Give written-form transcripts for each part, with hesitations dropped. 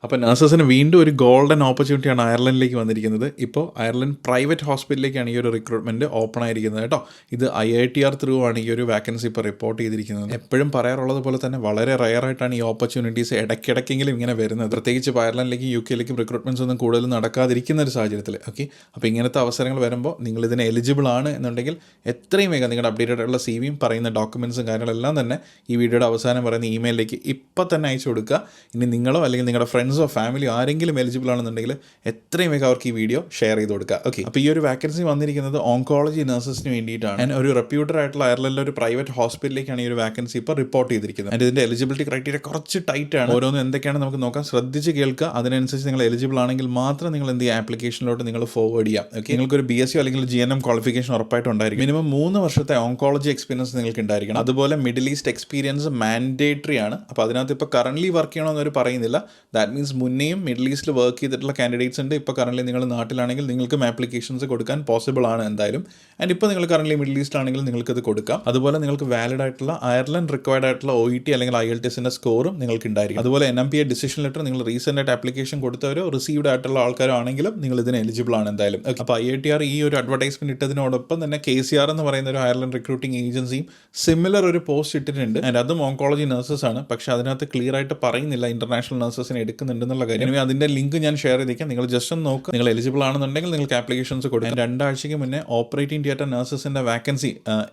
അപ്പോൾ നഴ്സസിന് വീണ്ടും ഒരു ഗോൾഡൻ ഓപ്പർച്യൂണിറ്റിയാണ് അയർലൻഡിലേക്ക് വന്നിരിക്കുന്നത്. ഇപ്പോൾ അയർലൻഡ് പ്രൈവറ്റ് ഹോസ്പിറ്റലിലേക്കാണ് ഈ ഒരു റിക്രൂട്ട്മെൻറ്റ് ഓപ്പൺ ആയിരിക്കുന്നത് കേട്ടോ. ഇത് IITR ത്രൂ ആണ് ഈ ഒരു വാക്കൻസി ഇപ്പോൾ റിപ്പോർട്ട് ചെയ്തിരിക്കുന്നത്. എപ്പോഴും പറയാറുള്ളത് പോലെ തന്നെ വളരെ റയർ ആയിട്ടാണ് ഈ ഓപ്പർച്യൂണിറ്റീസ് ഇടയ്ക്കിടയ്ക്കെങ്കിലും ഇങ്ങനെ വരുന്നത്. പ്രത്യേകിച്ച് ഇപ്പോൾ അയർലൻഡിലേക്കും UK റിക്രൂട്ട്മെൻറ്റ്സ് ഒന്നും കൂടുതൽ നടക്കാതിരിക്കുന്ന ഒരു സാഹചര്യത്തിൽ. ഓക്കെ, അപ്പോൾ ഇങ്ങനത്തെ അവസരങ്ങൾ വരുമ്പോൾ നിങ്ങൾ ഇതിന് എലിജിബിൾ ആണ് എന്നുണ്ടെങ്കിൽ എത്രയും വേഗം നിങ്ങളുടെ അപ്ഡേറ്റഡ് ആയിട്ടുള്ള CVയും പറയുന്ന ഡോക്യുമെൻറ്റ്സും കാര്യങ്ങളെല്ലാം തന്നെ ഈ വീഡിയോയുടെ അവസാനം പറയുന്ന ഇമെയിലിലേക്ക് ഇപ്പോൾ തന്നെ അയച്ചു കൊടുക്കുക. ഇനി നിങ്ങളോ അല്ലെങ്കിൽ നിങ്ങളുടെ ഫ്രണ്ട്സോ ഫാമിലിയോ ആരെങ്കിലും എലിജിബിൾ ആണെന്നുണ്ടെങ്കിൽ എത്രയും വേഗം അവർക്ക് ഈ വീഡിയോ ഷെയർ ചെയ്ത് കൊടുക്കുക. ഓക്കെ, അപ്പോൾ ഈ ഒരു വാക്കൻസി വന്നിരിക്കുന്നത് ഓങ്കോളജി നഴ്സസിന് വേണ്ടിയിട്ടാണ്. ആൻഡ് ഒരു റെപ്യൂട്ടഡ് ആയിട്ടുള്ള അയർലൻഡിലെ ഒരു പ്രൈവറ്റ് ഹോസ്പിറ്റലിലേക്കാണ് ഈ ഒരു വാക്കൻസി ഇപ്പോൾ റിപ്പോർട്ട് ചെയ്തിരിക്കുന്നത്. ആൻഡ് ഇതിൻ്റെ എലിജിബിലിറ്റി ക്രൈറ്റീരിയ കുറച്ച് ടൈറ്റ് ആണ്. ഓരോന്നും എന്തൊക്കെയാണ് നമുക്ക് നോക്കാം, ശ്രദ്ധിച്ച് കേൾക്കുക. അതിനനുസരിച്ച് നിങ്ങൾ എലിജിബിൾ ആണെങ്കിൽ മാത്രം നിങ്ങൾ എന്ത് ചെയ്യുക, ആപ്ലിക്കേഷനിലോട്ട് നിങ്ങൾ ഫോർവേഡ് ചെയ്യാം. ഓക്കെ, നിങ്ങൾക്കൊരു BSc അല്ലെങ്കിൽ GNM ക്വാളിഫിക്കേഷൻ ഉറപ്പായിട്ട് ഉണ്ടായിരിക്കും. മിനിമം 3 വർഷത്തെ ഓങ്കോളജി എക്സ്പീരിയൻസ് നിങ്ങൾക്ക് ഉണ്ടായിരിക്കണം. അതുപോലെ മിഡിൽ ഈസ്റ്റ് എക്സ്പീരിയൻസ് മാൻഡേറ്ററി ആണ്. അപ്പോൾ അതിനകത്ത് ഇപ്പോൾ കറന്റ് വർക്ക് ചെയ്യണമെന്നവർ പറയുന്നില്ല. ദാറ്റ് മീൻസ് മുന്നേയും മിഡിൽ ഈസ്റ്റിൽ വർക്ക് ചെയ്തിട്ടുള്ള കാൻഡിഡേറ്റ്സ് ഉണ്ട്. ഇപ്പോൾ കറന്റ് നിങ്ങൾ നാട്ടിലാണെങ്കിൽ നിങ്ങൾക്കും ആപ്ലിക്കേഷൻസ് കൊടുക്കാൻ പോസിബിൾ ആണ് എന്തായാലും. ആൻഡ് ഇപ്പോൾ നിങ്ങൾ കറന്റ് മിഡിൽ ഈസ്റ്റ് ആണെങ്കിൽ നിങ്ങൾക്കത് കൊടുക്കാം. അതുപോലെ നിങ്ങൾക്ക് വാലിഡ് ആയിട്ടുള്ള അയർലൻഡ് റിക്വയർഡ് ആയിട്ടുള്ള OET അല്ലെങ്കിൽ IELTSന്റെ സ്കോറും നിങ്ങൾക്ക് ഉണ്ടായിരിക്കും. അതുപോലെ NMPA ഡിസിഷൻ ലെറ്റർ നിങ്ങൾ റീസെൻ്റ് ആയിട്ട് ആപ്ലിക്കേഷൻ കൊടുത്തവരോ റിസീവ്ഡ് ആയിട്ടുള്ള ആൾക്കാരോ ആണെങ്കിലും നിങ്ങൾ ഇതിന് എലിജിബിൾ ആണ് എന്തായാലും. അപ്പോൾ IITR ഈ ഒരു അഡ്വർടൈസ്മെന്റ് ഇട്ടതിനോടൊപ്പം തന്നെ KCR എന്ന് പറയുന്ന ഒരു അയർലൻഡ് റിക്രൂട്ടിംഗ് ഏജൻസിയും സിമിലർ ഒരു പോസ്റ്റ് ഇട്ടിട്ടുണ്ട്. ആൻഡ് അതും ഓങ്കോളജി നഴ്സസ് ആണ്. പക്ഷേ അതിനകത്ത് ക്ലിയർ ആയിട്ട് പറയുന്നില്ല ഇന്റർനാഷണൽ നഴ്സസിനെ എടുക്കുന്നുണ്ടെന്നുള്ള കാര്യം. അതിൻ്റെ ലിങ്ക് ഞാൻ ഷെയർ ചെയ്തേക്കാം, നിങ്ങൾ ജസ്റ്റ് ഒന്ന് നോക്കുക. നിങ്ങൾ എലിജിബിൾ ആണെന്നുണ്ടെങ്കിൽ നിങ്ങൾക്ക് ആപ്ലിക്കേഷൻസ് കൊടുക്കാം. 2 ആഴ്ചയ്ക്ക് മുന്നേ ഓപ്പറേറ്റിംഗ് തിയേറ്റർ നഴ്സസിൻ്റെ വാക്കൻസി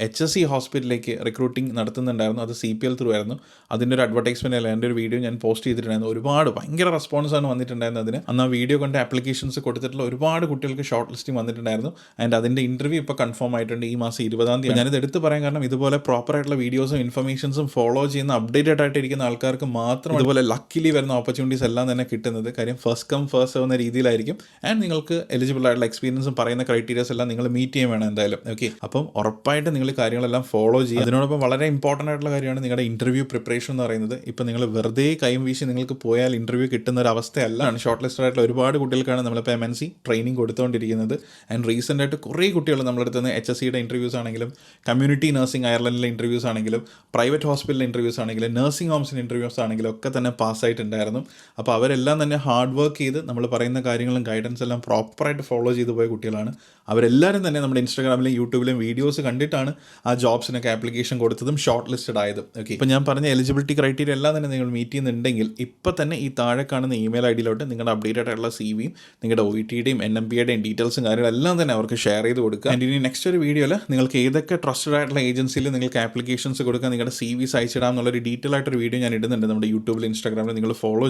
HSC ഹോസ്പിറ്റലിലേക്ക് റിക്രൂട്ടിംഗ് നടത്തുന്നുണ്ടായിരുന്നു. അത് CPL ത്രൂ ആയിരുന്നു. അതിൻ്റെ ഒരു അഡ്വർടൈസ്മെന്റ് അല്ല, എൻ്റെ ഒരു വീഡിയോ ഞാൻ പോസ്റ്റ് ചെയ്തിട്ടുണ്ടായിരുന്നു. ഒരുപാട് ഭയങ്കര റെസ്പോൺസാണ് വന്നിട്ടുണ്ടായിരുന്നത് അതിന്. അന്ന് ആ വീഡിയോ കൊണ്ട് ആപ്ലിക്കേഷൻസ് കൊടുത്തിട്ടുള്ള ഒരുപാട് കുട്ടികൾക്ക് ഷോർട്ട് ലിസ്റ്റിംഗ് വന്നിട്ടുണ്ടായിരുന്നു. ആൻഡ് അതിൻ്റെ ഇന്റർവ്യൂ ഇപ്പോൾ കൺഫേം ആയിട്ടുണ്ട് ഈ മാസം 20-ാം തീയതി. ഞാനിത് എടുത്ത് പറയാൻ കാരണം ഇതുപോലെ പ്രോപ്പർ ആയിട്ടുള്ള വീഡിയോസും ഇൻഫർമേഷൻസും ഫോളോ ചെയ്യുന്ന അപ്ഡേറ്റഡ് ആയിട്ടിരിക്കുന്ന ആൾക്കാർക്ക് മാത്രം ഇതുപോലെ ലക്കിലി വരുന്ന ഓപ്പർച്യൂണിറ്റീസ് എല്ലാം തന്നെ കിട്ടുന്നത്. കാര്യം ഫസ്റ്റ് കം ഫസ്റ്റ് ആവുന്ന രീതിയിലായിരിക്കും. ആൻഡ് നിങ്ങൾക്ക് എലിജിബിൾ ആയിട്ടുള്ള എക്സ്പീരിയൻസും പറയുന്ന ക്രൈറ്റീരിയസ് എല്ലാം നിങ്ങൾ മീറ്റ് ചെയ്യാൻ വേണം എന്തായാലും. ഓക്കെ, അപ്പം ഉറപ്പായിട്ട് നിങ്ങൾ കാര്യങ്ങളെല്ലാം ഫോളോ ചെയ്യുക. അതിനോടൊപ്പം വളരെ ഇമ്പോർട്ടൻ്റ് ആയിട്ടുള്ള കാര്യമാണ് നിങ്ങളുടെ ഇന്റർവ്യൂ പ്രിപ്പറേഷൻ എന്ന് പറയുന്നത്. ഇപ്പം നിങ്ങൾ വെറുതെ കൈയും വീശി നിങ്ങൾക്ക് പോയാൽ ഇന്റർവ്യൂ കിട്ടുന്ന ഒരു അവസ്ഥയല്ല. ഷോർട്ട് ലിസ്റ്റഡ് ആയിട്ടുള്ള ഒരുപാട് കുട്ടികൾക്കാണ് നമ്മളിപ്പോൾ MNC ട്രെയിനിങ് കൊടുത്തുകൊണ്ടിരിക്കുന്നത്. ആൻഡ് റീസെൻ്റ് ആയിട്ട് കുറേ കുട്ടികൾ നമ്മുടെ അടുത്ത് നിന്ന് HSCയുടെ ഇൻ്റർവ്യൂസ് ആണെങ്കിലും കമ്മ്യൂണിറ്റി നഴ്സിംഗ് അയർലൻഡിലെ ഇൻ്റർവ്യൂസ് ആണെങ്കിലും പ്രൈവറ്റ് ഹോസ്പിറ്റലിലെ ഇൻ്റർവ്യൂസ് ആണെങ്കിലും നഴ്സിംഗ് ഹോംസിൻ്റെ ഇൻ്റർവ്യൂസ് ആണെങ്കിലും ഒക്കെ തന്നെ പാസ്സായിട്ടുണ്ടായിരുന്നു. അപ്പോൾ അവരെല്ലാം തന്നെ ഹാർഡ് വർക്ക് ചെയ്ത് നമ്മൾ പറയുന്ന കാര്യങ്ങളും ഗൈഡൻസ് എല്ലാം പ്രോപ്പറായിട്ട് ഫോളോ ചെയ്തു പോയ കുട്ടികളാണ്. അവരെല്ലാവരും തന്നെ നമ്മുടെ ഇൻസ്റ്റാഗ്രാമിലും യൂട്യൂബിലും വീഡിയോസ് കണ്ടിട്ടാണ് ആ ജോബ്സിനൊക്കെ ആപ്ലിക്കേഷൻ കൊടുത്തതും ഷോർട്ട് ലിസ്റ്റഡ് ആയതും. ഓക്കെ, ഇപ്പോൾ ഞാൻ പറഞ്ഞ എലിജിബിലിറ്റി ക്രൈറ്റീരിയ എല്ലാം തന്നെ നിങ്ങൾ മീറ്റ് ചെയ്യുന്നുണ്ടെങ്കിൽ ഇപ്പോൾ തന്നെ ഈ താഴെ കാണുന്ന ഇമെയിൽ IDയിലോട്ട് നിങ്ങളുടെ അപ്ഡേറ്റഡ് ആയിട്ടുള്ള CVയും നിങ്ങളുടെ OETയുടെയും NMPAയുടെയും ഡീറ്റെയിൽസും കാര്യങ്ങളെല്ലാം തന്നെ അവർക്ക് ഷെയർ ചെയ്ത് കൊടുക്കുക. ആൻഡ് ഇനി നെക്സ്റ്റ് ഒരു വീഡിയോയിൽ നിങ്ങൾക്ക് ഏതൊക്കെ ട്രസ്റ്റഡ് ആയിട്ടുള്ള ഏജൻസിയിൽ നിങ്ങൾക്ക് ആപ്ലിക്കേഷൻസ് കൊടുക്കുക, നിങ്ങളുടെ CVs അയച്ചിടാം എന്നുള്ളൊരു ഡീറ്റെയിൽ ആയിട്ടൊരു വീഡിയോ ഞാൻ ഇടുന്നുണ്ട് നമ്മുടെ യൂട്യൂബിൽ ഇൻസ്റ്റാഗ്രാമിൽ. നിങ്ങൾ ഫോളോ